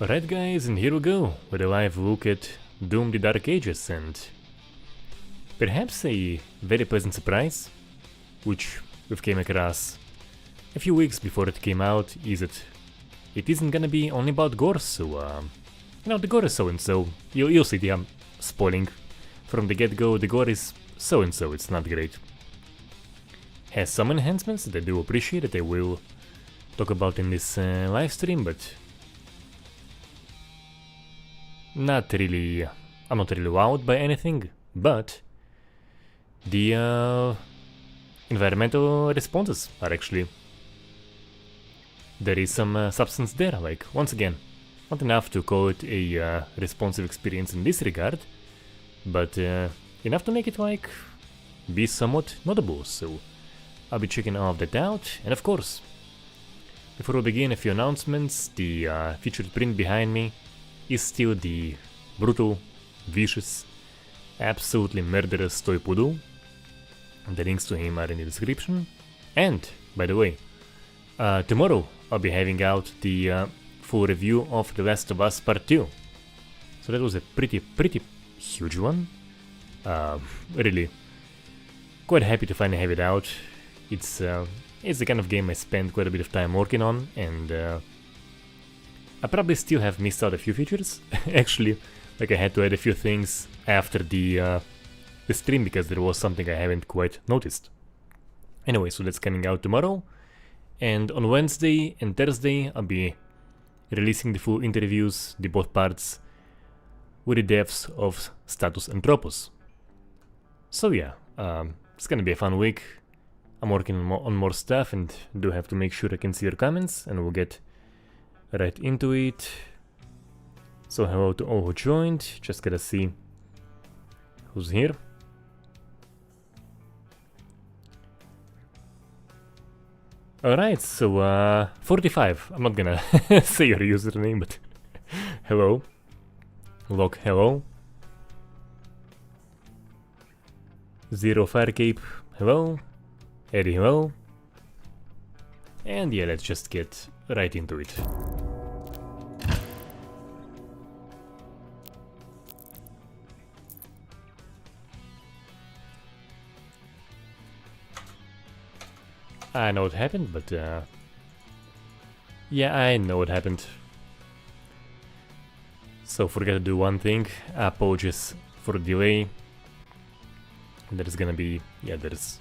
Alright guys, and here we go with a live look at Doom the Dark Ages, and perhaps a very pleasant surprise, which we've came across a few weeks before it came out, is that it isn't gonna be only about Gore, so you know, the Gore is so-and-so. You'll see, I'm spoiling from the get-go. The Gore is so-and-so, it's not great. Has some enhancements that I do appreciate, that I will talk about in this live stream, but I'm not really wowed by anything. But the environmental responses are actually, there is some substance there. Like, once again, not enough to call it a responsive experience in this regard, but enough to make it like be somewhat notable. So I'll be checking all of that out, and of course, before we begin, a few announcements. The featured print behind me is still the brutal, vicious, absolutely murderous toy poodle. The links to him are in the description. And, by the way, tomorrow I'll be having out the full review of The Last of Us Part 2. So that was a pretty huge one. Really quite happy to finally have it out. It's the kind of game I spent quite a bit of time working on, and I probably still have missed out a few features. Actually, like, I had to add a few things after the stream because there was something I haven't quite noticed. Anyway, so that's coming out tomorrow, and on Wednesday and Thursday I'll be releasing the full interviews, the both parts, with the devs of Status Anthropos. So yeah, it's gonna be a fun week. I'm working on more stuff and do have to make sure I can see your comments, and we'll get right into it. So hello to all who joined, just gotta see who's here. Alright, so 45, I'm not gonna say your username, but hello. Log hello. Zero Firecape, hello. Eddie, hello. And yeah, let's just get right into it. I know what happened, but yeah, I know what happened. So forgot to do one thing. Apologies for the delay. There's gonna be, yeah, there's...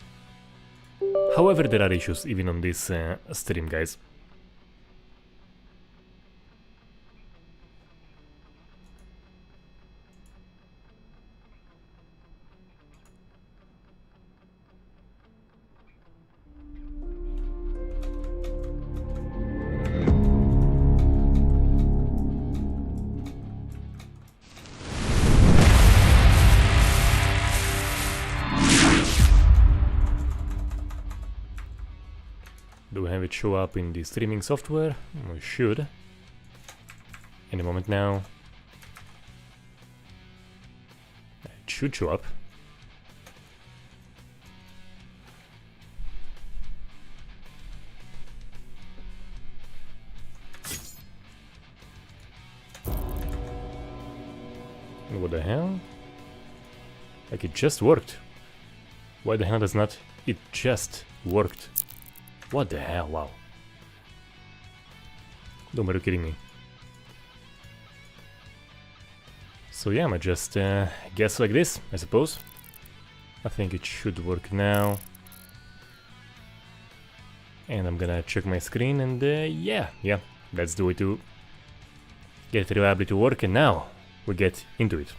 However, there are issues even on this stream, guys. Do we have it show up in the streaming software? We should. Any moment now. It should show up. What the hell? Like, it just worked. Why the hell does not... It just worked. What the hell, wow. Don't be kidding me. So yeah, I might just guess like this, I suppose. I think it should work now. And I'm gonna check my screen, and yeah, that's the way to get it reliably to work, and now we get into it.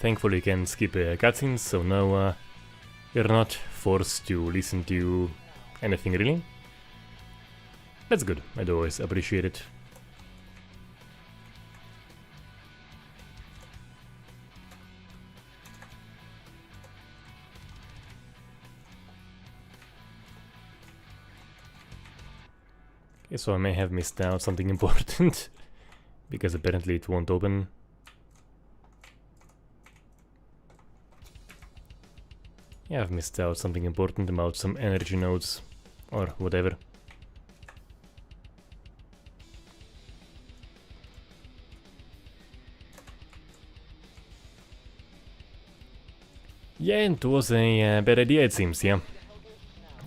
Thankfully you can skip cutscenes, so now you're not forced to listen to anything really. That's good, I'd always appreciate it. Okay, so I may have missed out something important, because apparently it won't open Yeah, I've missed out something important about some energy nodes or whatever. Yeah, it was a bad idea, it seems, yeah.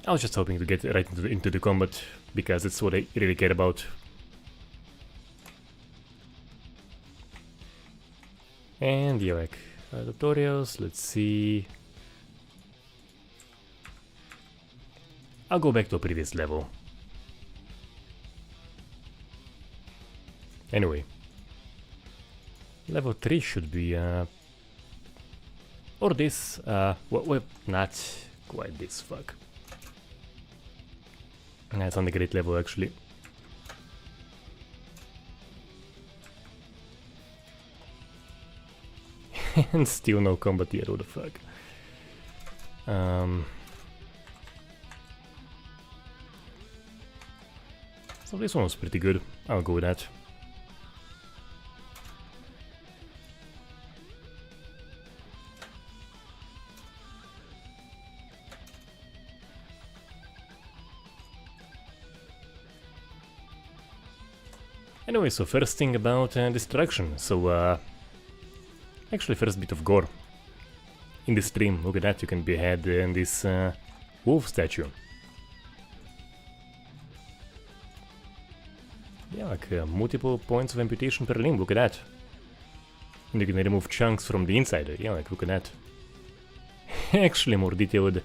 I was just hoping to get right into the combat, because it's what I really care about. And yeah, like tutorials, let's see. I'll go back to a previous level. Anyway. Level 3 should be, or this, well, not quite this, fuck. It's on the great level, actually. And still no combat yet, what the fuck. So this one was pretty good, I'll go with that. Anyway, so first thing about destruction. So, actually first bit of gore. In the stream, look at that, you can behead this wolf statue. Yeah, like multiple points of amputation per limb, look at that. And you can remove chunks from the inside, yeah, like look at that. Actually more detailed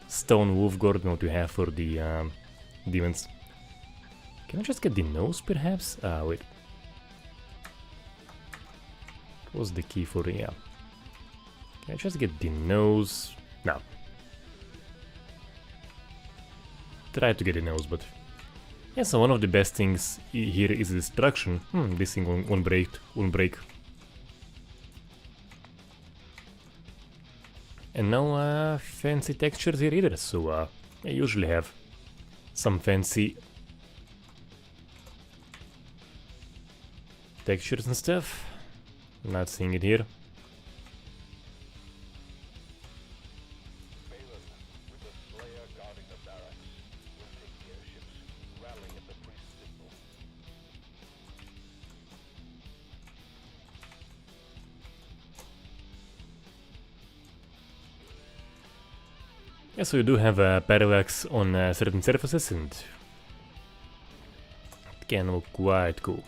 stone wolf gore than what you have for the demons. Can I just get the nose, perhaps? Wait. What was the key for it? Yeah. Can I just get the nose? No. Try to get the nose, but... Yeah, so one of the best things here is destruction. This thing won't break. And no fancy textures here either, so I usually have some fancy textures and stuff. Not seeing it here. Yeah, so you do have a parallax on certain surfaces, and it can look quite cool.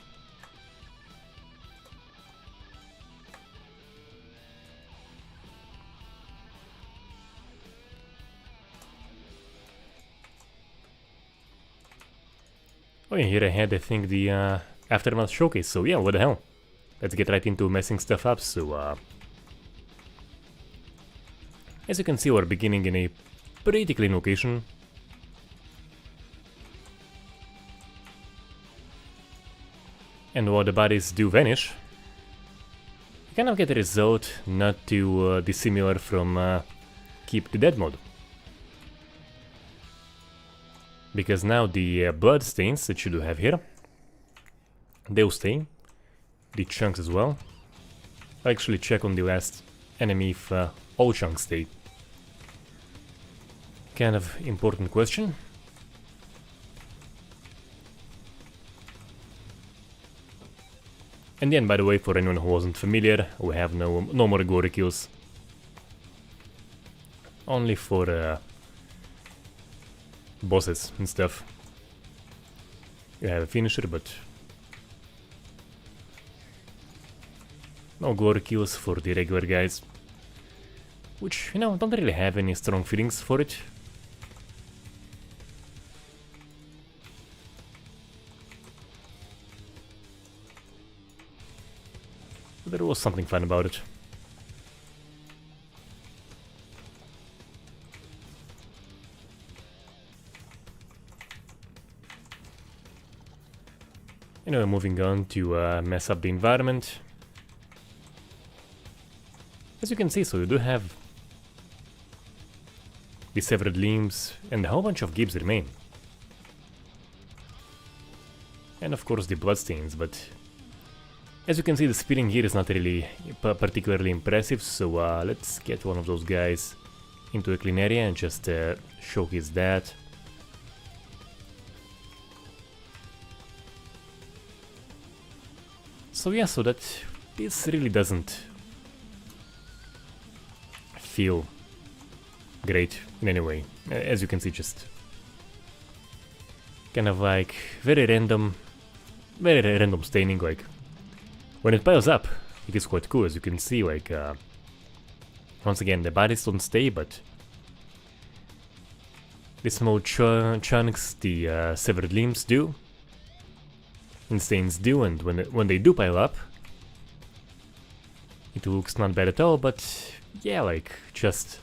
Oh yeah, here I had, I think, the Aftermath showcase, so yeah, what the hell. Let's get right into messing stuff up, so as you can see, we're beginning in a pretty clean location. And while the bodies do vanish, you kind of get a result not too dissimilar from Keep the Dead mode. Because now the blood stains that you do have here, they'll stay, the chunks as well. I'll actually check on the last enemy if all chunks stay. Kind of important question. And then, by the way, for anyone who wasn't familiar, we have no more Gore kills. Only for bosses and stuff. You have a finisher, but no Gore kills for the regular guys. Which, you know, don't really have any strong feelings for it. There was something fun about it. Anyway, moving on to mess up the environment. As you can see, so you do have the severed limbs and a whole bunch of gibs remain. And of course the bloodstains, but as you can see, the spilling here is not really particularly impressive, so let's get one of those guys into a clean area and just showcase that. So yeah, so that this really doesn't feel great in any way. As you can see, just kind of like very random staining. Like when it piles up, it is quite cool, as you can see. Like once again, the bodies don't stay, but the small chunks, the severed limbs do, and stains do, and when they do pile up, it looks not bad at all. But yeah, like just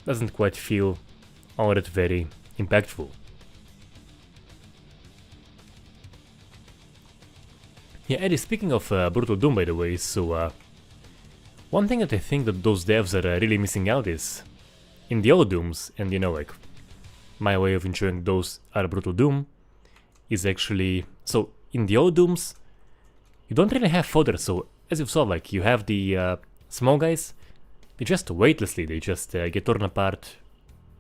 doesn't quite feel all that very impactful. Yeah, Eddie, speaking of Brutal Doom, by the way, so one thing that I think that those devs are really missing out is, in the old Dooms, and you know, like, my way of enjoying those are Brutal Doom, is actually, so in the old Dooms, you don't really have fodder, so as you saw, like, you have the small guys, they just weightlessly, they just get torn apart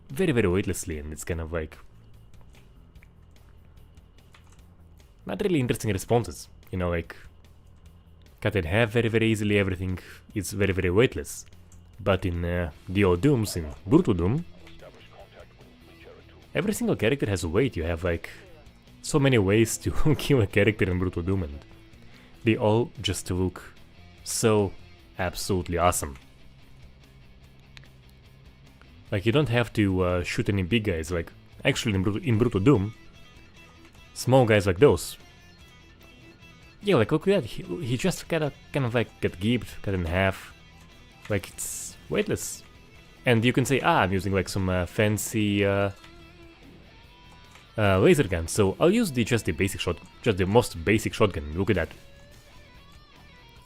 very, very weightlessly, and it's kind of like not really interesting responses, you know, like cut in half very, very easily, everything is very, very weightless. But in the old Dooms, in Brutal Doom, every single character has a weight. You have like so many ways to kill a character in Brutal Doom, and they all just look so absolutely awesome. Like, you don't have to shoot any big guys, like, actually in Brutal Doom, small guys like those. Yeah, like, look at that, he just kind of like get gibbed, cut in half, like, it's weightless. And you can say, I'm using like some fancy laser gun, so I'll use just the most basic shotgun. Look at that.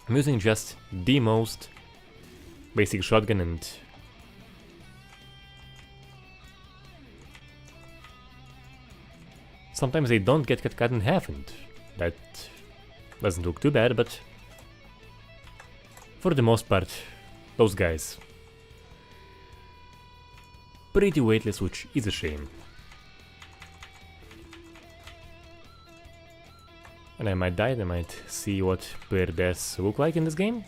I'm using just the most basic shotgun, and sometimes they don't get cut in half, and that doesn't look too bad, but for the most part, those guys pretty weightless, which is a shame. And I might die, I might see what player deaths look like in this game.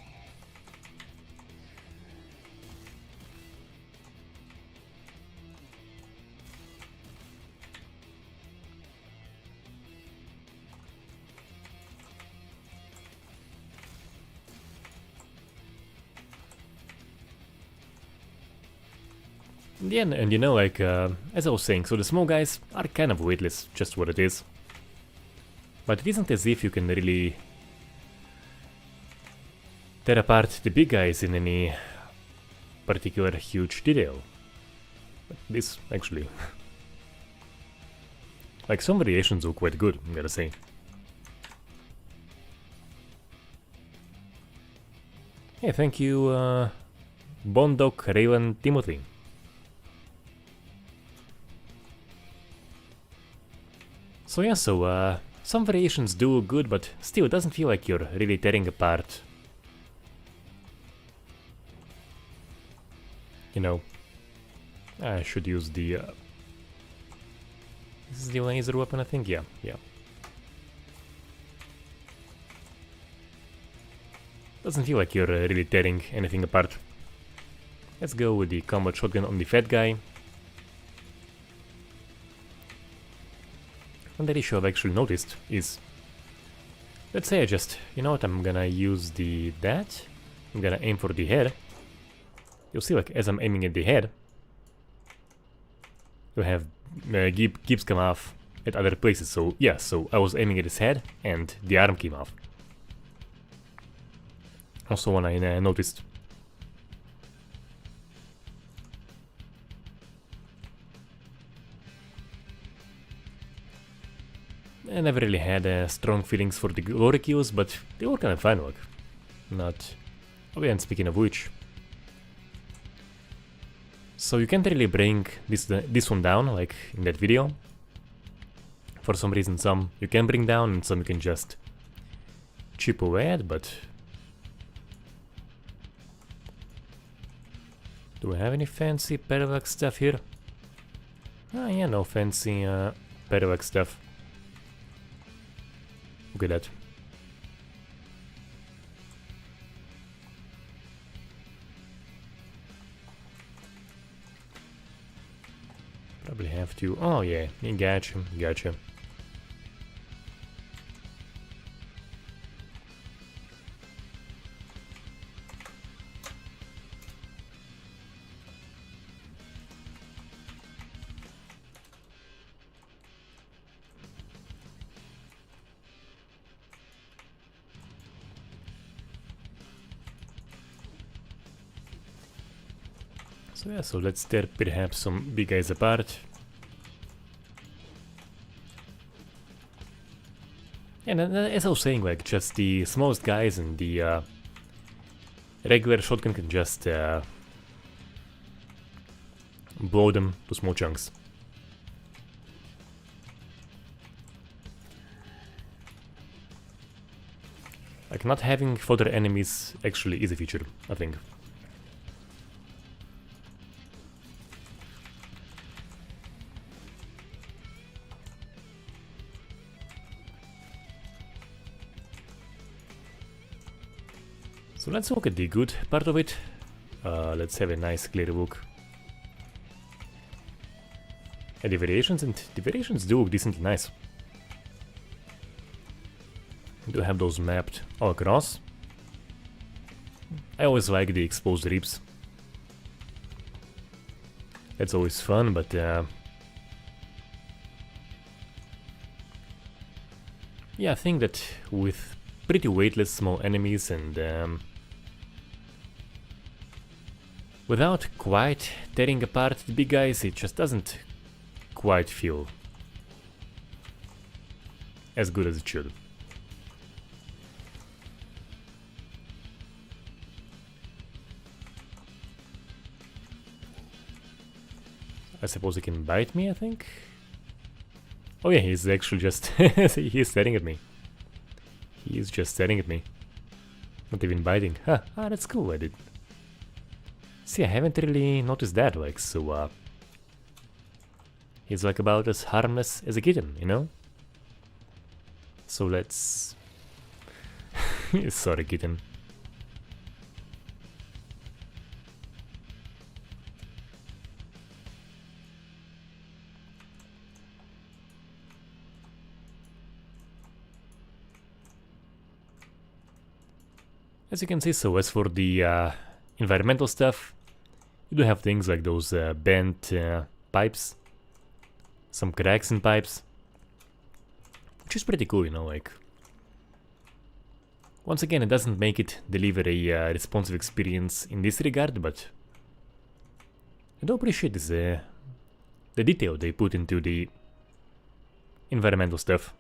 Yeah, and you know, like, as I was saying, so the small guys are kind of weightless, just what it is. But it isn't as if you can really tear apart the big guys in any particular huge detail. But this, actually. Like, some variations look quite good, I gotta say. Hey, thank you, Bondok Raylan Timothy. So yeah, so some variations do look good, but still it doesn't feel like you're really tearing apart, you know. I should use the this is the laser weapon, I think. Yeah. Doesn't feel like you're really tearing anything apart. Let's go with the combat shotgun on the fat guy. One that issue I've actually noticed is, let's say I just, you know what, I'm gonna use that, I'm gonna aim for the head. You'll see, like, as I'm aiming at the head, you'll have gibs come off at other places. So yeah, so I was aiming at his head and the arm came off. Also one I noticed. I never really had strong feelings for the Gore kills, but they were kind of fun, like, not... Oh yeah, and speaking of which... So you can't really bring this one down, like in that video. For some reason some you can bring down and some you can just chip away at, but... Do we have any fancy parallax stuff here? Ah, yeah, no fancy parallax stuff. Look at that. Probably have to... Oh yeah, gotcha, gotcha. So yeah, so let's tear perhaps some big guys apart. And as I was saying, like, just the smallest guys and the regular shotgun can just blow them to small chunks. Like, not having fodder enemies actually is a feature, I think. So let's look at the good part of it. Let's have a nice clear look at the variations, and the variations do look decently nice. We do have those mapped all across. I always like the exposed ribs. That's always fun, but yeah, I think that with pretty weightless small enemies and without quite tearing apart the big guys, it just doesn't quite feel as good as it should. I suppose he can bite me, I think? Oh yeah, he's actually just... he's staring at me. He's just staring at me. Not even biting. Huh, ah, that's cool, I did. See, I haven't really noticed that, like, so, he's like about as harmless as a kitten, you know? So let's... Sorry, kitten. As you can see, so as for the environmental stuff, you do have things like those bent pipes, some cracks in pipes, which is pretty cool, you know, like... Once again, it doesn't make it deliver a responsive experience in this regard, but I do appreciate this, the detail they put into the environmental stuff.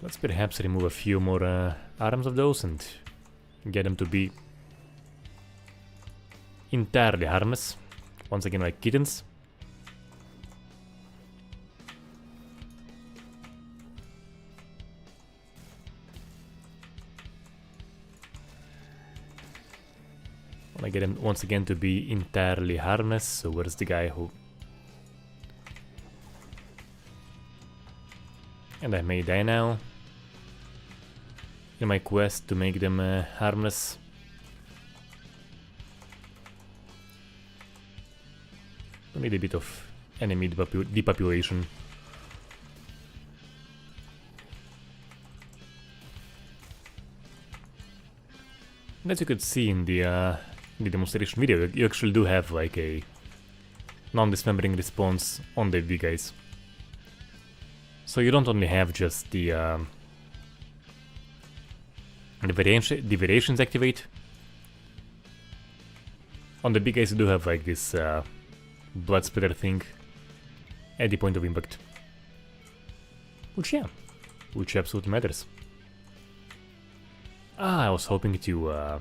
Let's perhaps remove a few more arms of those and get them to be entirely harmless. Once again, like kittens. I get him once again to be entirely harmless. So where's the guy who... And I may die now in my quest to make them harmless. I need a bit of enemy depopulation. And as you could see in the demonstration video, you actually do have like a non-dismembering response on the big guys. So you don't only have just the variations activate. On the big guys you do have like this blood splatter thing at the point of impact. Which absolutely matters. Ah, I was hoping to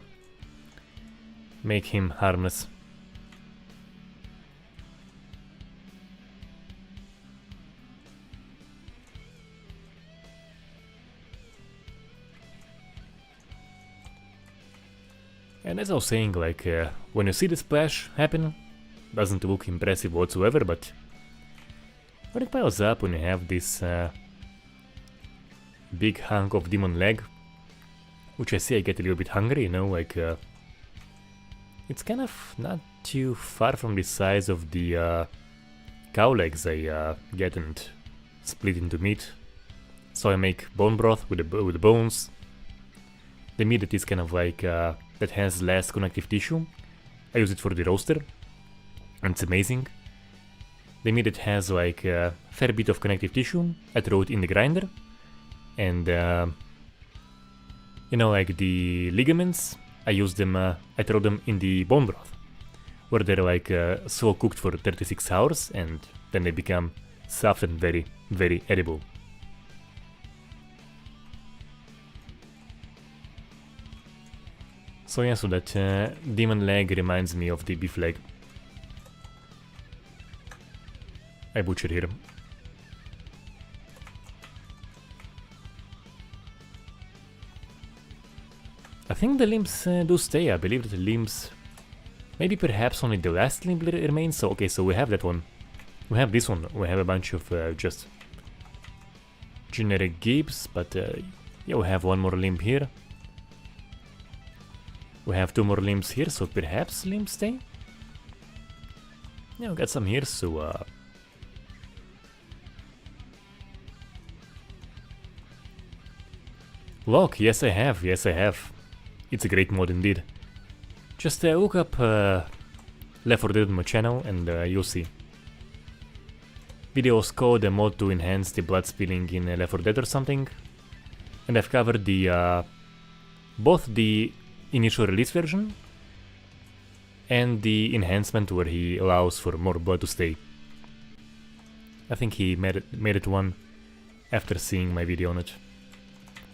make him harmless. And as I was saying, like, when you see the splash happen, doesn't look impressive whatsoever, but when it piles up, when you have this big hunk of demon leg, which I see I get a little bit hungry, you know, like, it's kind of not too far from the size of the cow legs I get and split into meat. So I make bone broth with the bones. The meat that is kind of like that has less connective tissue, I use it for the roaster, and it's amazing. The meat that has like a fair bit of connective tissue, I throw it in the grinder, and you know, like the ligaments, I use them, I throw them in the bone broth, where they're like slow cooked for 36 hours, and then they become soft and very, very edible. So yeah, so that demon leg reminds me of the beef leg I butchered here. I think the limbs do stay. I believe that the limbs... Maybe perhaps only the last limb remains. So okay, so we have that one. We have this one. We have a bunch of just generic gibs, but yeah, we have one more limb here. We have two more limbs here, so perhaps limbs stay? Yeah, we got some here, so look, yes I have, yes I have. It's a great mod indeed. Just look up Left 4 Dead on my channel and you'll see. Videos code a mod to enhance the blood spilling in Left 4 Dead or something. And I've covered the both the initial release version and the enhancement where he allows for more blood to stay. I think he made it one after seeing my video on it,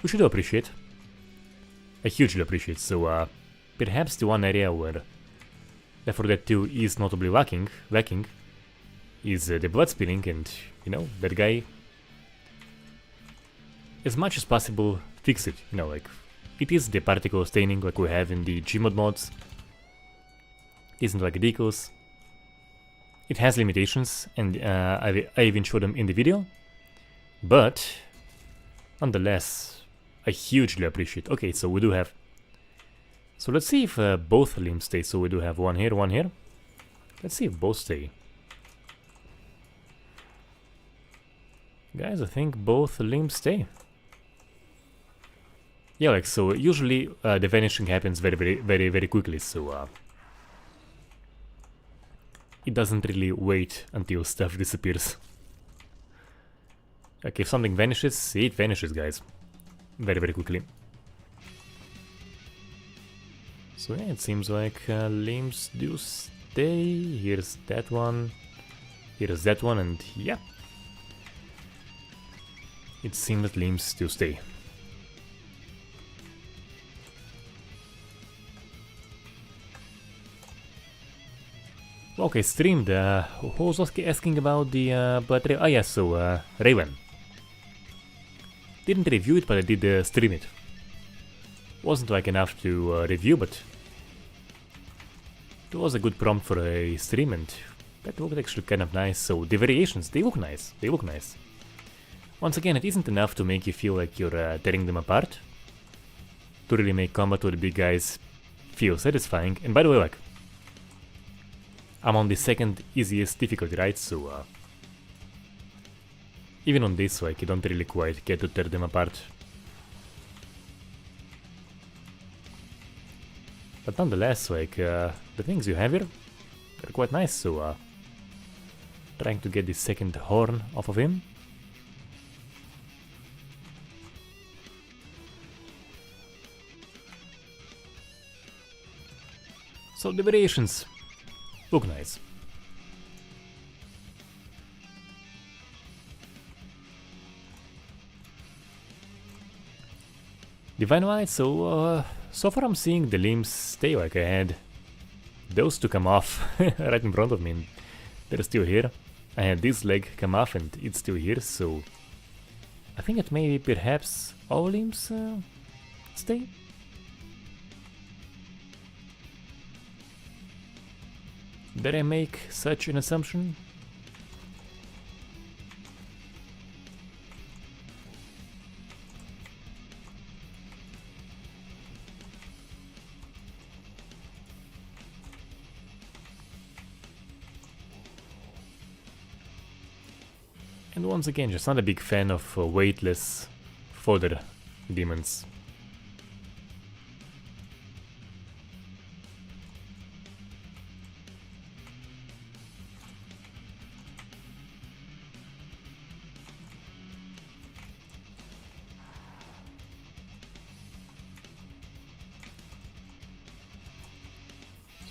which I do appreciate. I hugely appreciate. So perhaps the one area where Left 4 Dead 2 is notably lacking is the blood spilling, and you know, that guy, as much as possible, fix it. You know, like, it is the particle staining like we have in the Gmod mods. It isn't like ridiculous. It has limitations, and I even showed them in the video. But nonetheless, I hugely appreciate. Okay, so we do have. So let's see if both limbs stay. So we do have one here, one here. Let's see if both stay. Guys, I think both limbs stay. Yeah, like, so usually the vanishing happens very quickly, so it doesn't really wait until stuff disappears. Like, if something vanishes, it vanishes, guys. Very quickly. So yeah, it seems like limbs do stay. Here's that one. Here's that one, and yeah. It seems that limbs do stay. Okay, streamed. Who was asking about the blood trail? Ah, yes, so Raven. Didn't review it, but I did stream it. Wasn't like enough to review, but it was a good prompt for a stream, and that looked actually kind of nice. So the variations, they look nice. They look nice. Once again, it isn't enough to make you feel like you're tearing them apart. To really make combat with the big guys feel satisfying. And by the way, like, I'm on the second easiest difficulty, right? So even on this, like, you don't really quite get to tear them apart. But nonetheless, like, the things you have here, they're quite nice, so trying to get the second horn off of him. So the variations look nice. Divine Light, so far I'm seeing the limbs stay like I had those two come off right in front of me, and they're still here. I had this leg come off and it's still here, so I think it may be perhaps all limbs stay. Did I make such an assumption? And once again, just not a big fan of weightless fodder demons.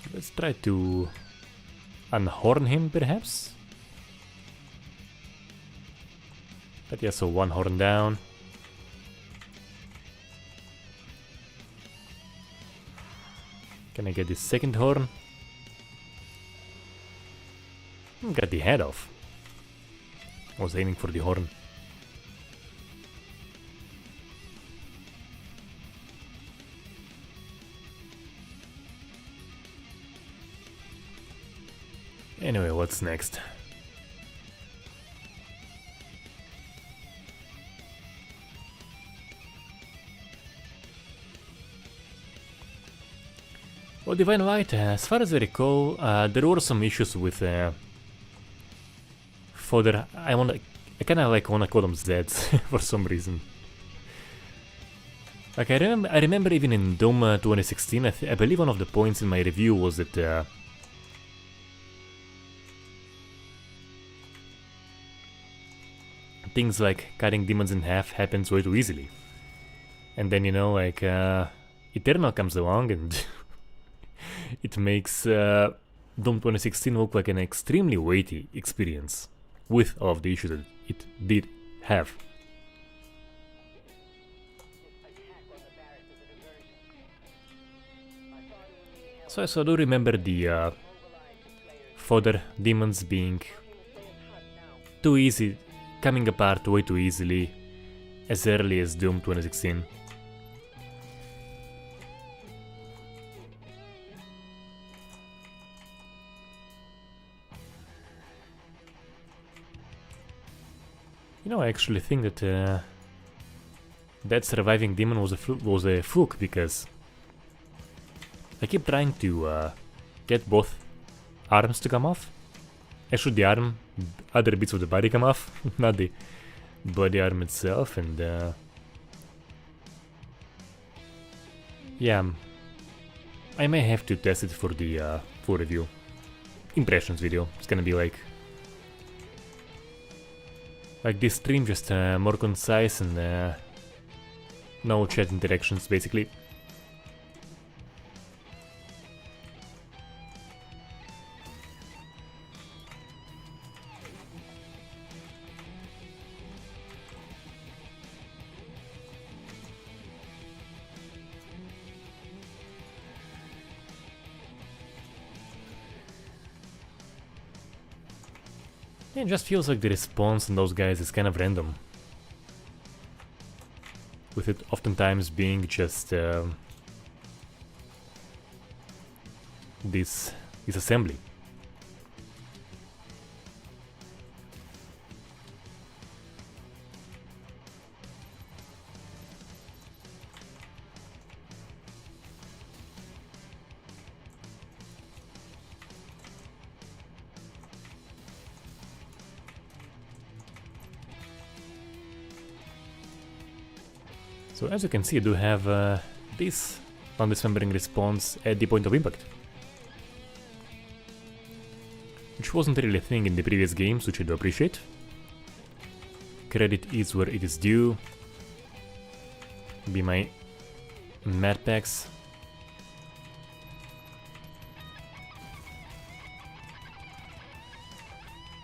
So let's try to unhorn him, perhaps? But yeah, so one horn down. Can I get the second horn? Got the head off. I was aiming for the horn. Anyway, what's next? Well, Divine Light, as far as I recall, there were some issues with fodder. I kinda like wanna call them Zeds for some reason. Like I remember even in Doom 2016, I believe one of the points in my review was that things like cutting demons in half happens way too easily. And then, you know, like Eternal comes along and it makes Doom 2016 look like an extremely weighty experience with all of the issues that it did have. So I do remember the fodder demons being too easy, coming apart way too easily as early as Doom 2016. You know, I actually think that that surviving demon was a fluke, because I keep trying to get both arms to come off. Actually, the other bits of the body come off, not the body arm itself, and yeah, I may have to test it for the full review. Impressions video. It's gonna be like this stream, just more concise and no chat interactions, basically. It just feels like the response on those guys is kind of random, with it oftentimes being just this assembly. So as you can see, I do have this non-dismembering response at the point of impact, which wasn't really a thing in the previous games, which I do appreciate. Credit is where it is due. Be my mad packs.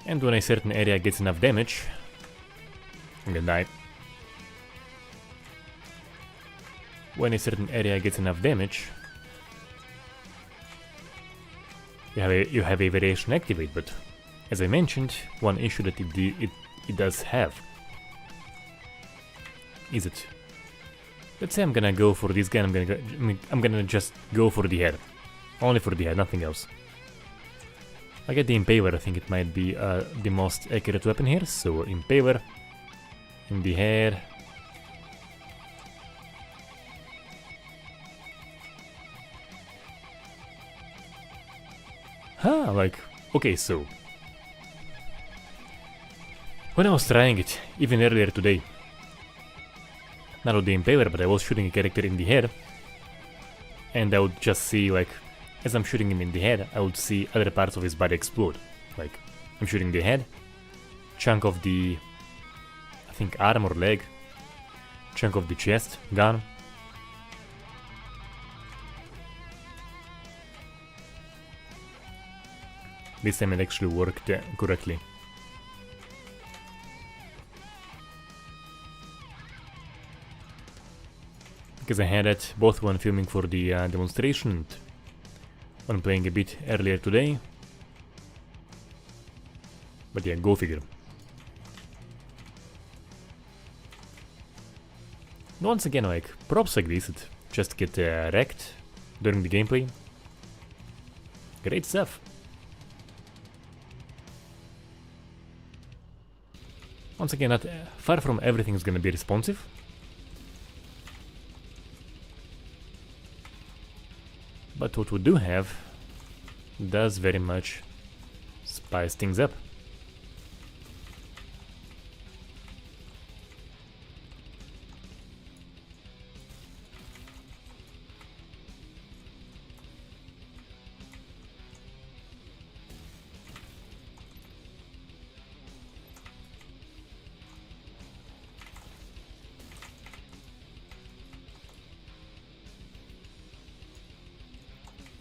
And when a certain area gets enough damage, I'm gonna die. when a certain area gets enough damage, you have a variation activate, but as I mentioned, one issue that it does have is it. Let's say I'm gonna go for this guy, I'm gonna just go for the head. Only for the head, nothing else. I get the Impaler, I think it might be the most accurate weapon here, so Impaler in the head. Huh, like, okay, so when I was trying it, even earlier today, not with the Impaler, but I was shooting a character in the head, and I would just see, like, as I'm shooting him in the head, I would see other parts of his body explode. Like, I'm shooting the head, chunk of the, I think, arm or leg, chunk of the chest, gone. This time it actually worked correctly. Because I had it both when filming for the demonstration and when playing a bit earlier today. But yeah, go figure. Once again, like, props like this, it just get wrecked during the gameplay. Great stuff. Once again, not far from everything is gonna be responsive. But what we do have does very much spice things up.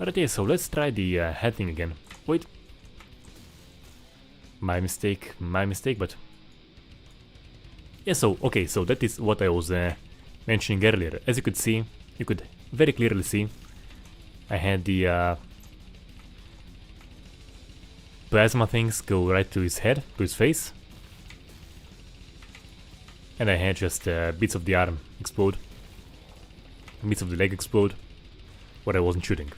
But yeah, so let's try the head thing again. Wait. My mistake, but... Yeah, so, okay, so that is what I was mentioning earlier. As you could see, you could very clearly see, I had the plasma things go right to his head, to his face. And I had just bits of the arm explode, bits of the leg explode, where I wasn't shooting.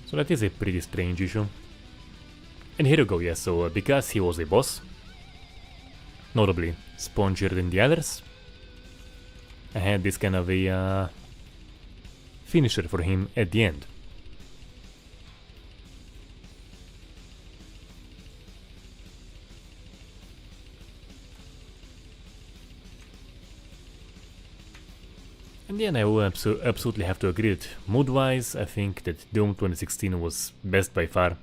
So that is a pretty strange issue. And here you go, yeah, so because he was a boss, notably spongier than the others, I had this kind of a finisher for him at the end. And yeah, I will absolutely have to agree that mood-wise, I think that Doom 2016 was best by far.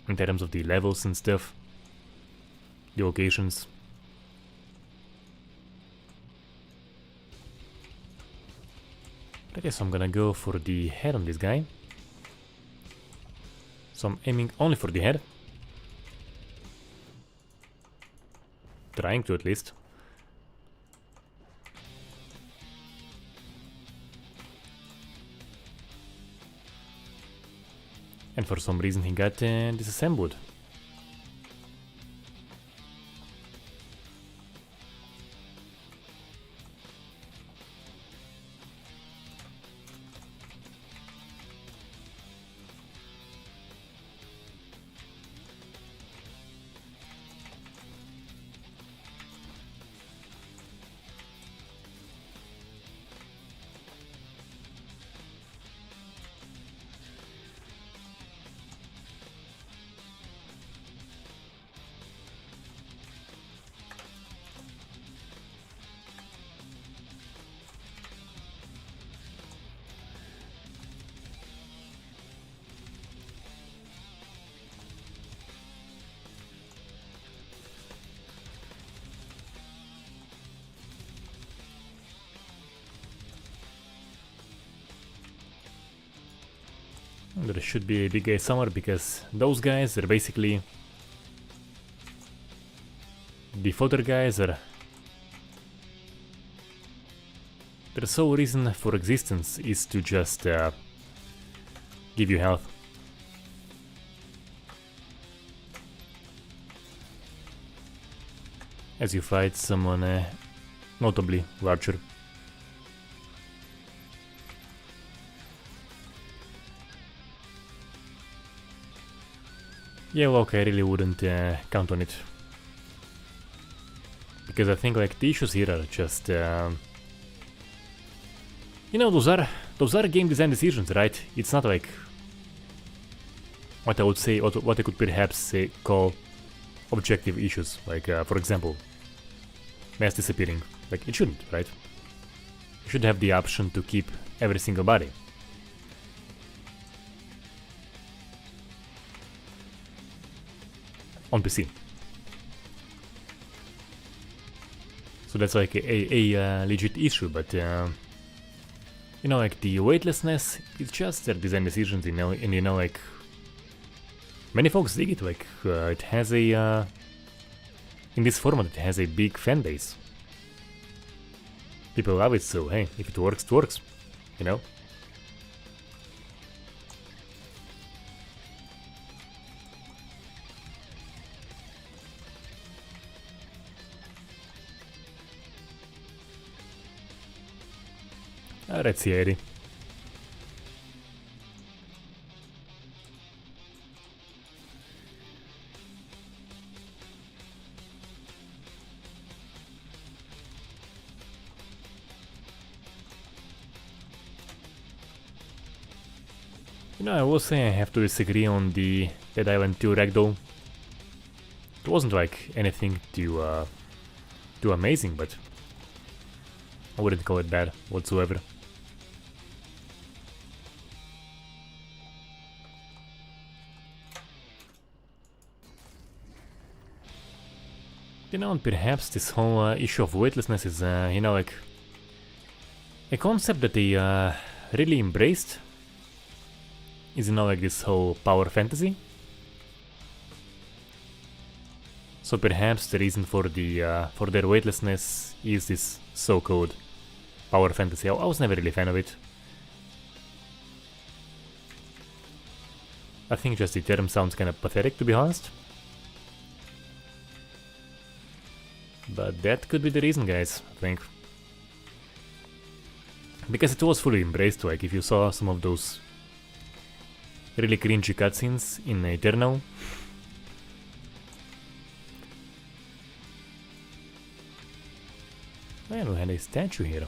In terms of the levels and stuff. The locations. I guess I'm gonna go for the head on this guy. So I'm aiming only for the head. Trying to, at least. And for some reason he got disassembled. There should be a big guy somewhere, because those guys are basically... The fodder guys are... Their sole reason for existence is to just give you health. As you fight someone notably larger. Yeah, well, okay, I really wouldn't count on it. Because I think like the issues here are just... you know, those are game design decisions, right? It's not like... What I would say, what I could perhaps say, call objective issues. Like, for example, mass disappearing. Like, it shouldn't, right? You should have the option to keep every single body. On PC. So that's like a legit issue, but you know, like the weightlessness, it's just their design decisions, you know, and you know, like many folks dig it. Like it has a in this format, it has a big fan base. People love it, so hey, if it works, it works, you know. Rezieri. You know, I will say I have to disagree on the Dead Island 2 ragdoll. It wasn't like anything too amazing, but I wouldn't call it bad whatsoever. You know, and perhaps this whole issue of weightlessness is, you know, like a concept that they really embraced. Is, you know, like this whole power fantasy. So perhaps the reason for the for their weightlessness is this so-called power fantasy. I was never really a fan of it. I think just the term sounds kind of pathetic, to be honest. But that could be the reason, guys, I think. Because it was fully embraced, like if you saw some of those really cringy cutscenes in Eternal. Man, we had a statue here.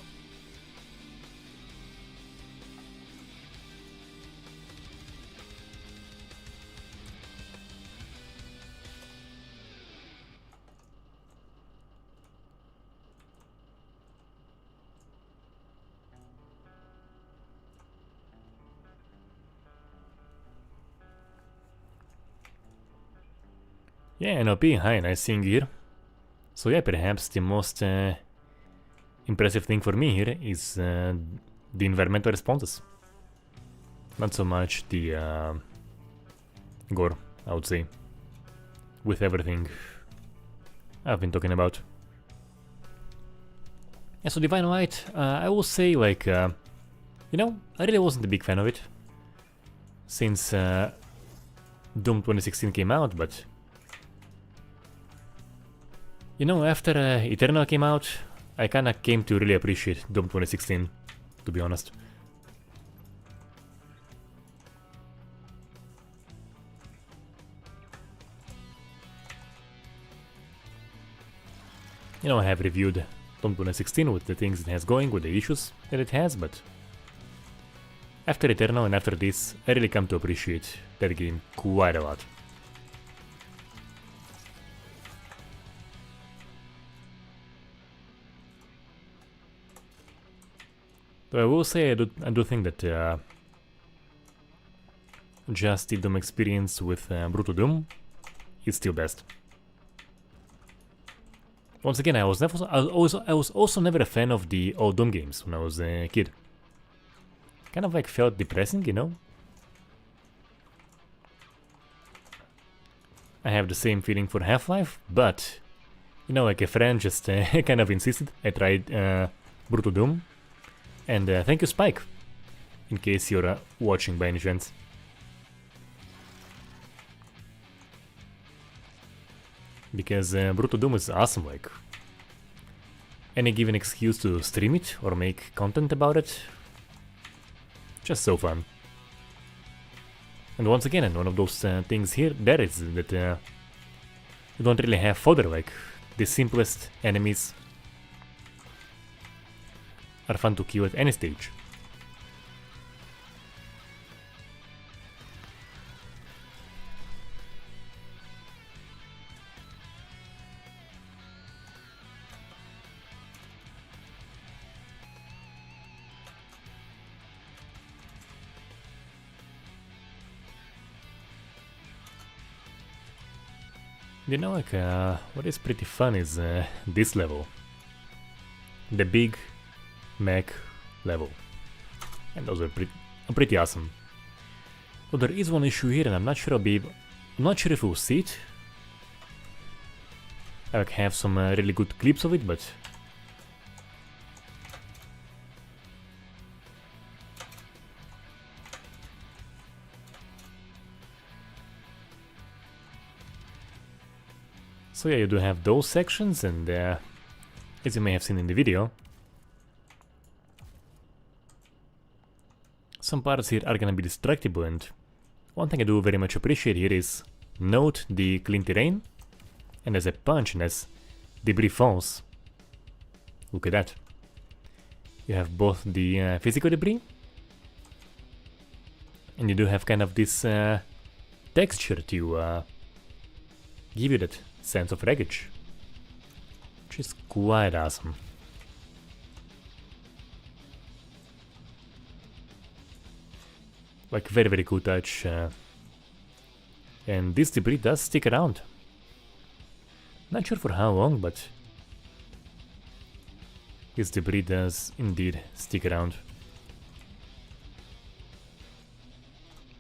Yeah, NOP, hi, nice seeing you here. So yeah, perhaps the most impressive thing for me here is the environmental responses. Not so much the gore, I would say, with everything I've been talking about. Yeah, so Divine Light, I will say, like, you know, I really wasn't a big fan of it since Doom 2016 came out, but you know, after Eternal came out, I kinda came to really appreciate Doom 2016, to be honest. You know, I have reviewed Doom 2016 with the things it has going, with the issues that it has, but after Eternal and after this, I really come to appreciate that game quite a lot. But I will say I do think that just the Doom experience with Brutal Doom is still best. Once again, I was also never a fan of the old Doom games when I was a kid. Kind of like felt depressing, you know? I have the same feeling for Half-Life, but you know, like a friend just kind of insisted I tried Brutal Doom, and thank you, Spike, in case you're watching by any chance. Because Brutal Doom is awesome, like any given excuse to stream it or make content about it, just so fun. And once again, and one of those things here, there is that you don't really have fodder, like the simplest enemies are fun to kill at any stage. You know, like, what is pretty fun is this level. The big mech level. And those are pretty awesome. But there is one issue here, and I'm not sure I'm not sure if we'll see it. I like, have some really good clips of it, but so yeah, you do have those sections, and as you may have seen in the video, some parts here are gonna be destructible, and one thing I do very much appreciate here is note the clean terrain, and as I punch and as debris falls, look at that. You have both the physical debris, and you do have kind of this texture to give you that sense of wreckage, which is quite awesome. Like, very, very cool touch. And this debris does stick around. Not sure for how long, but this debris does indeed stick around.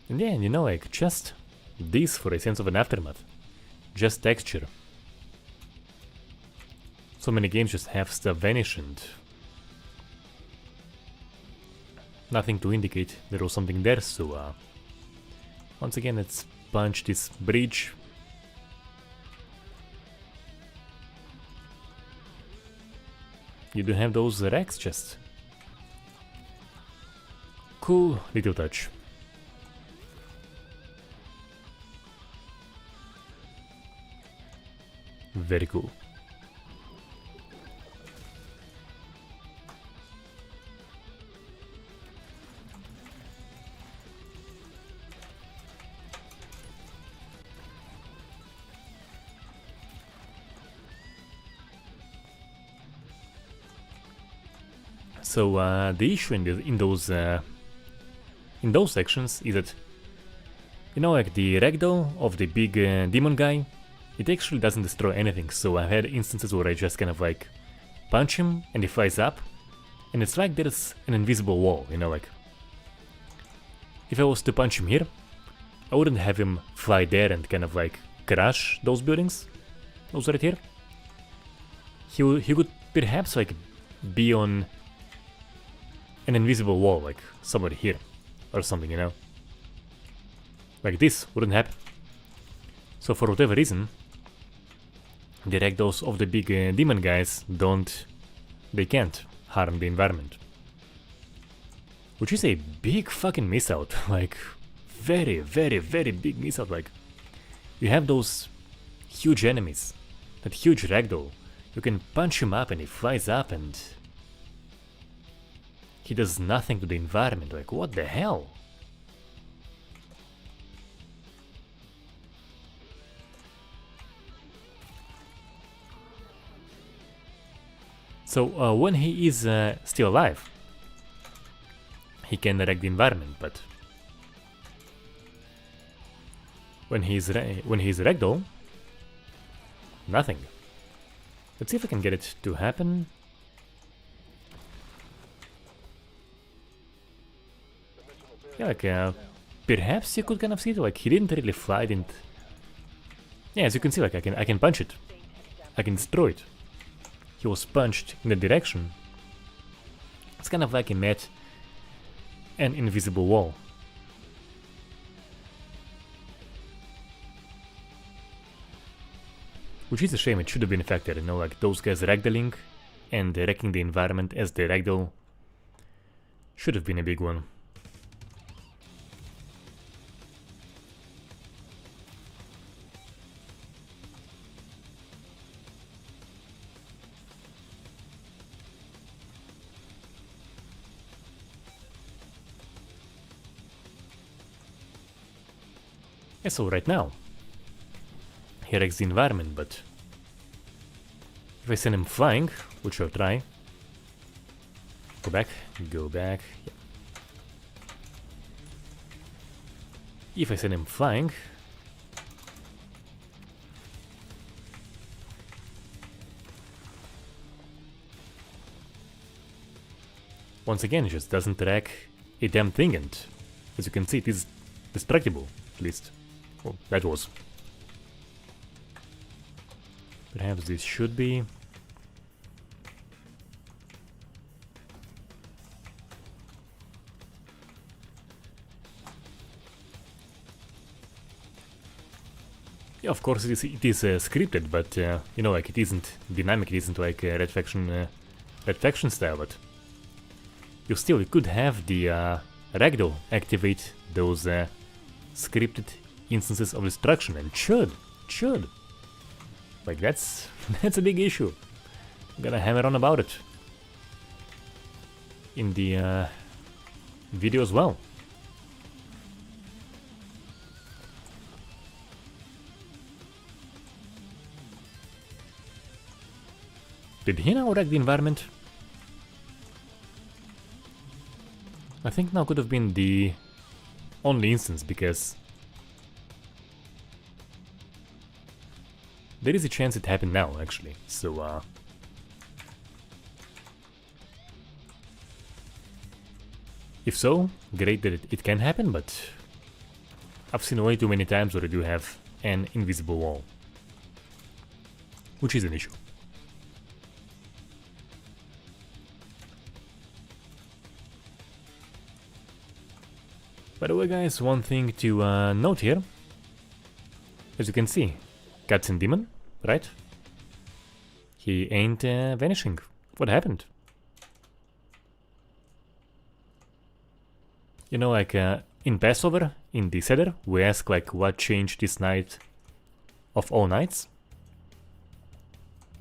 And yeah, you know, like, just this for a sense of an aftermath. Just texture. So many games just have stuff vanish and nothing to indicate there was something there, so once again, let's punch this bridge. You do have those racks, just cool little touch. Very cool. So the issue in those sections is that, you know, like the ragdoll of the big demon guy, it actually doesn't destroy anything. So I've had instances where I just kind of like punch him and he flies up, and it's like there's an invisible wall, you know, like if I was to punch him here, I wouldn't have him fly there and kind of like crash those buildings, those right here. He would perhaps like be on an invisible wall, like somewhere here or something, you know. Like this wouldn't happen. So for whatever reason, the ragdolls of the big demon guys they can't harm the environment. Which is a big fucking miss out, like very, very, very big miss out. Like, you have those huge enemies, that huge ragdoll, you can punch him up and he flies up and he does nothing to the environment. Like, what the hell? So when he is still alive, he can wreck the environment, but when he's ragdoll, nothing. Let's see if I can get it to happen. Yeah, like perhaps you could kind of see it. Like, he didn't really fly, didn't. Yeah, as you can see, like I can punch it. I can destroy it. He was punched in the direction. It's kind of like he met an invisible wall. Which is a shame, it should have been affected, you know, like those guys ragdolling and wrecking the environment as the ragdoll should have been a big one. Yeah, so right now, he wrecks the environment, but if I send him flying, which I'll try, go back, yeah. If I send him flying, once again it just doesn't wreck a damn thing, and as you can see it is destructible, at least. Well, that was. Perhaps this should be. Yeah, of course it is scripted, but you know, like it isn't dynamic, it isn't like Red Faction style, but you still could have the ragdoll activate those scripted instances of destruction, and should. Like that's a big issue. I'm gonna hammer on about it in the video as well. Did he now wreck the environment? I think now could have been the only instance, because there is a chance it happened now, actually, so if so, great that it can happen, but I've seen way too many times where I do have an invisible wall, which is an issue. By the way, guys, one thing to note here, as you can see, cutscene demon, right? He ain't vanishing. What happened? You know, like in Passover, in the Seder, we ask like what changed this night of all nights.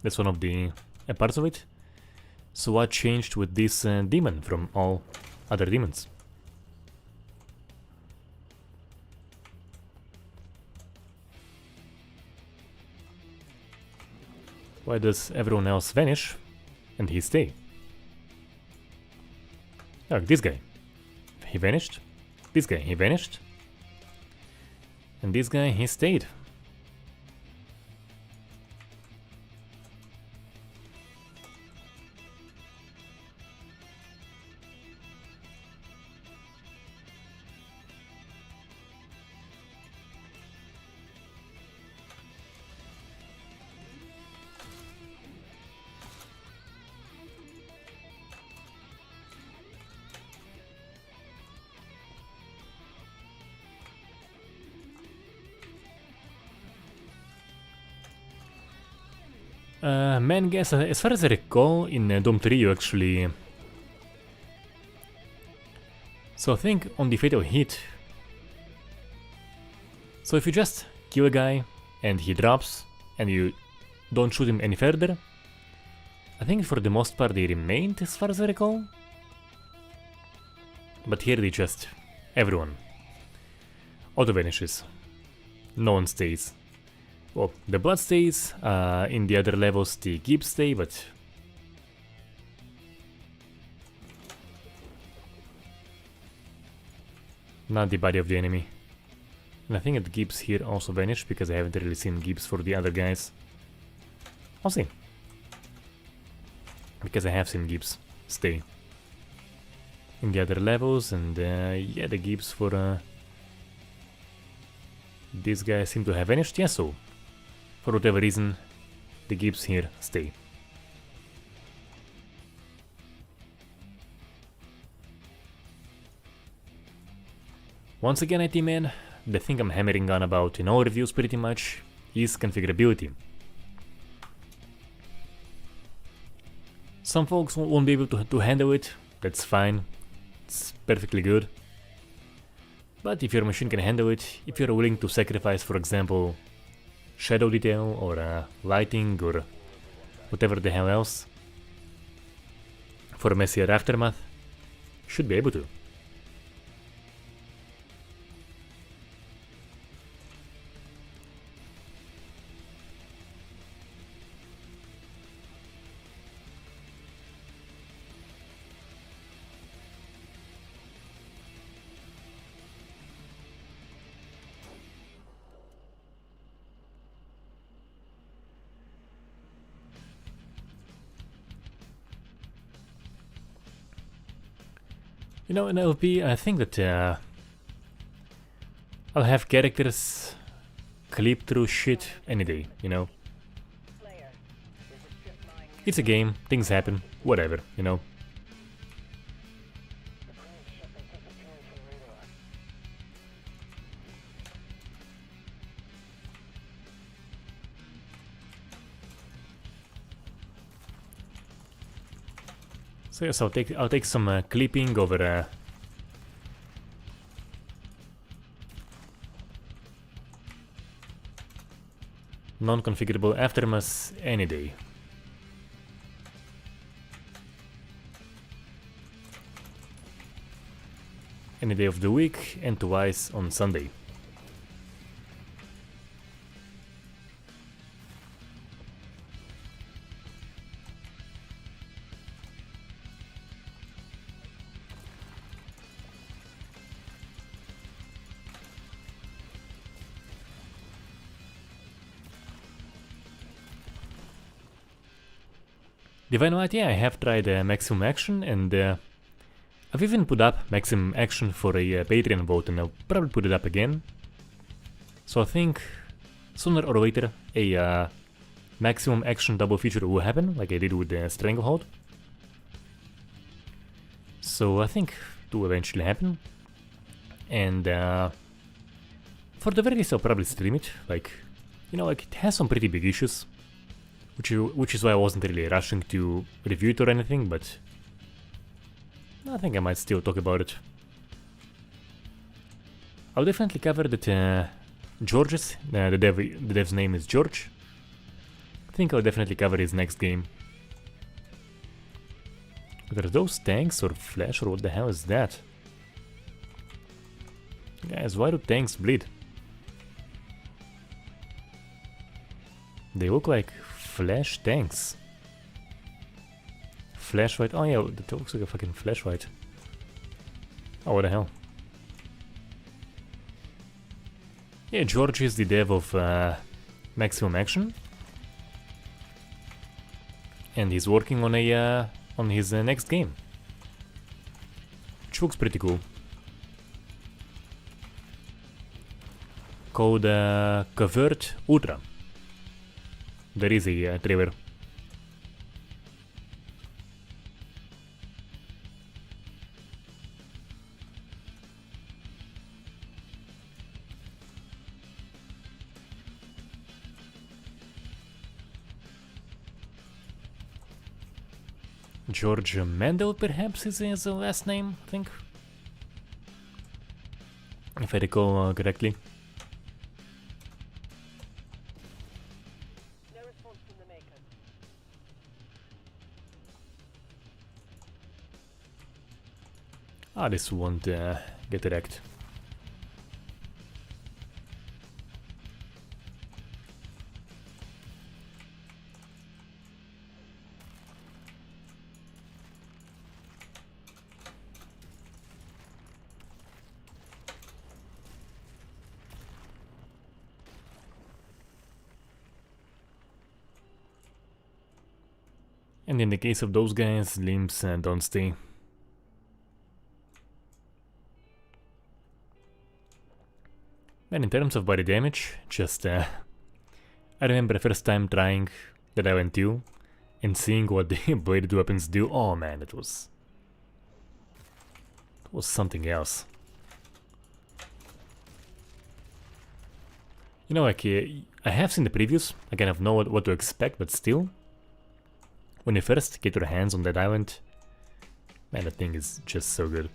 That's one of the parts of it. So what changed with this demon from all other demons? Why does everyone else vanish and he stay? Oh, this guy, he vanished. This guy, he vanished. And this guy, he stayed. Man, guys, as far as I recall, in Dome 3 you actually... So I think on the fatal hit... So if you just kill a guy and he drops and you don't shoot him any further, I think for the most part they remained, as far as I recall. But here they just... everyone auto vanishes. No one stays. Well, the blood stays, in the other levels the Gibbs stay, but... not the body of the enemy. And I think that Gibbs here also vanished, because I haven't really seen Gibbs for the other guys. I'll see. Because I have seen Gibbs stay in the other levels, and yeah, the Gibbs for... these guys seem to have vanished, yeah, so... for whatever reason, the gibbs here stay. Once again, IT man, the thing I'm hammering on about in all reviews pretty much is configurability. Some folks won't be able to handle it, that's fine, it's perfectly good. But if your machine can handle it, if you're willing to sacrifice, for example, shadow detail or lighting or whatever the hell else for a messier aftermath, should be able to. You know, in LP, I think that I'll have characters clip through shit any day, you know. It's a game, things happen, whatever, you know. So yes, I'll take some clipping over non-configurable aftermaths any day. Any day of the week and twice on Sunday. Divine Light, yeah, I have tried maximum action, and I've even put up maximum action for a Patreon vote, and I'll probably put it up again. So I think sooner or later a maximum action double feature will happen, like I did with the Stranglehold. So I think it will eventually happen, and for the very least I'll probably stream it. Like, you know, like it has some pretty big issues. Which is why I wasn't really rushing to review it or anything, but I think I might still talk about it. I'll definitely cover that George's, the dev's name is George. I think I'll definitely cover his next game. Are those tanks or flash or what the hell is that? Guys, why do tanks bleed? They look like flash tanks. Flashlight. Oh yeah, that looks like a fucking flashlight. Oh, what the hell. Yeah, George is the dev of Maximum Action. And he's working on a on his next game. Which looks pretty cool. Called Covert Ultra. There is a trailer. George Mendel, perhaps, is his last name, I think. If I recall correctly. Ah, this won't get wrecked. And in the case of those guys, limbs don't stay. And in terms of body damage, just I remember the first time trying that I went to and seeing what the bladed weapons do. Oh man, it was something else. You know, like, I have seen the previews, I kind of know what to expect, but still, when you first get your hands on that island, man, that thing is just so good.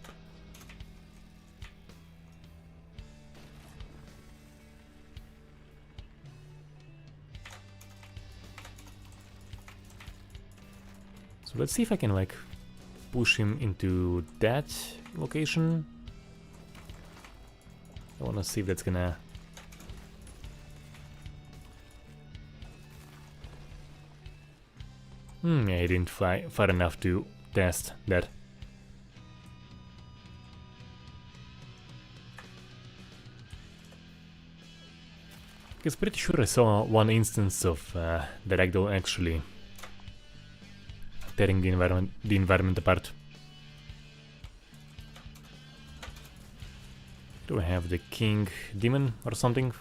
So let's see if I can, like, push him into that location. I wanna see if that's gonna... yeah, he didn't fly far enough to test that. Because pretty sure I saw one instance of the ragdoll actually tearing the environment apart. Do I have the king demon or something?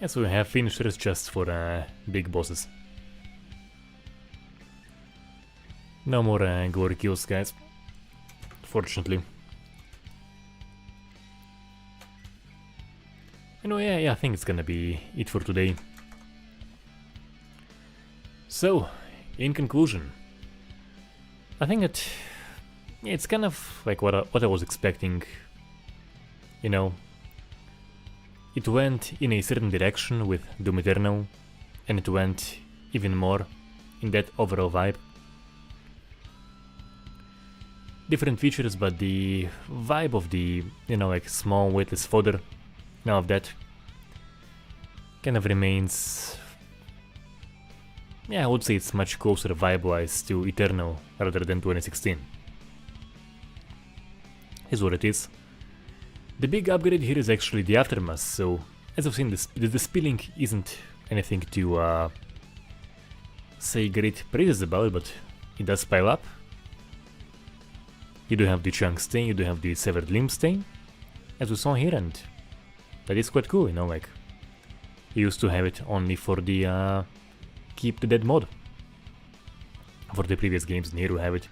Yeah, so we have finishers just for big bosses. No more Gore kills, guys. Fortunately. Anyway, yeah, I think it's gonna be it for today. So, in conclusion, I think that it's kind of like what I was expecting. You know, it went in a certain direction with Doom Eternal, and it went even more in that overall vibe. Different features, but the vibe of the, you know, like small weightless fodder, none of that, kind of remains. Yeah, I would say it's much closer vibe-wise to Eternal rather than 2016. Is what it is. The big upgrade here is actually the Aftermath, so as I've seen, the spilling isn't anything to say great praises about, but it does pile up. You do have the chunk stain, you do have the severed limb stain, as we saw here, and that is quite cool, you know, like, you used to have it only for the keep the dead mod for the previous games, and here we have it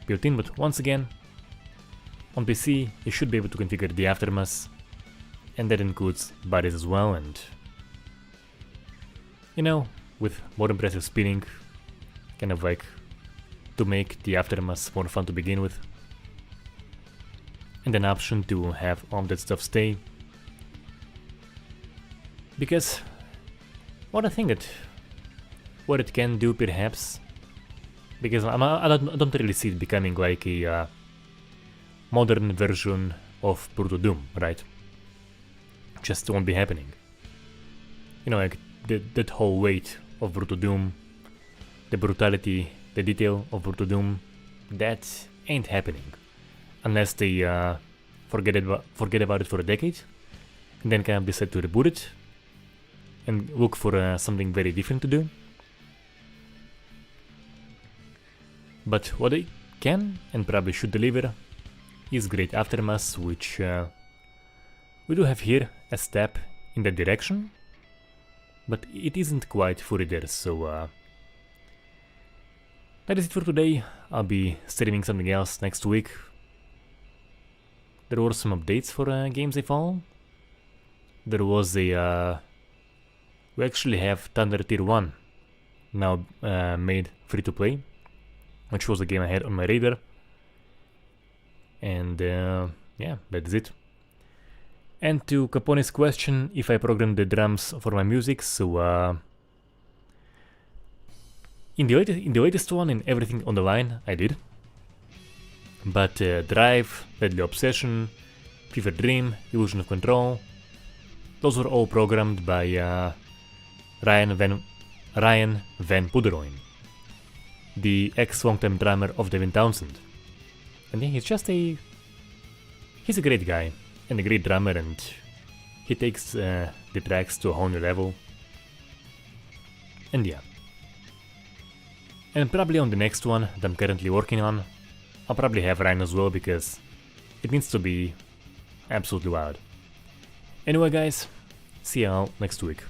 built in, but once again, on PC, you should be able to configure the Aftermath, and that includes bodies as well, and you know, with more impressive spinning, kind of like to make the Aftermath more fun to begin with, and an option to have all that stuff stay. Because what I think that what it can do perhaps, because I don't really see it becoming like a modern version of Brutal Doom, right? Just won't be happening. You know, like that whole weight of Brutal Doom, the brutality, the detail of Brutal Doom, that ain't happening. Unless they forget about it for a decade, and then kind of decide to reboot it, and look for something very different to do. But what they can, and probably should deliver, is great Aftermath, which we do have here a step in that direction, but it isn't quite fully there, so that is it for today. I'll be streaming something else next week. There were some updates for games I follow. There was a... we actually have Thunder Tier 1 now made free to play, which was a game I had on my radar. And yeah, that's it. And to Capone's question, if I programmed the drums for my music, so in the latest one, in Everything on the Line, I did. But Drive, Deadly Obsession, Fever Dream, Illusion of Control, those were all programmed by Ryan Van Poederoin, the ex-longtime drummer of Devin Townsend. And yeah, he's a great guy and a great drummer, and he takes the tracks to a whole new level. And yeah. And probably on the next one that I'm currently working on, I'll probably have Ryan as well, because it needs to be absolutely wild. Anyway guys, see you all next week.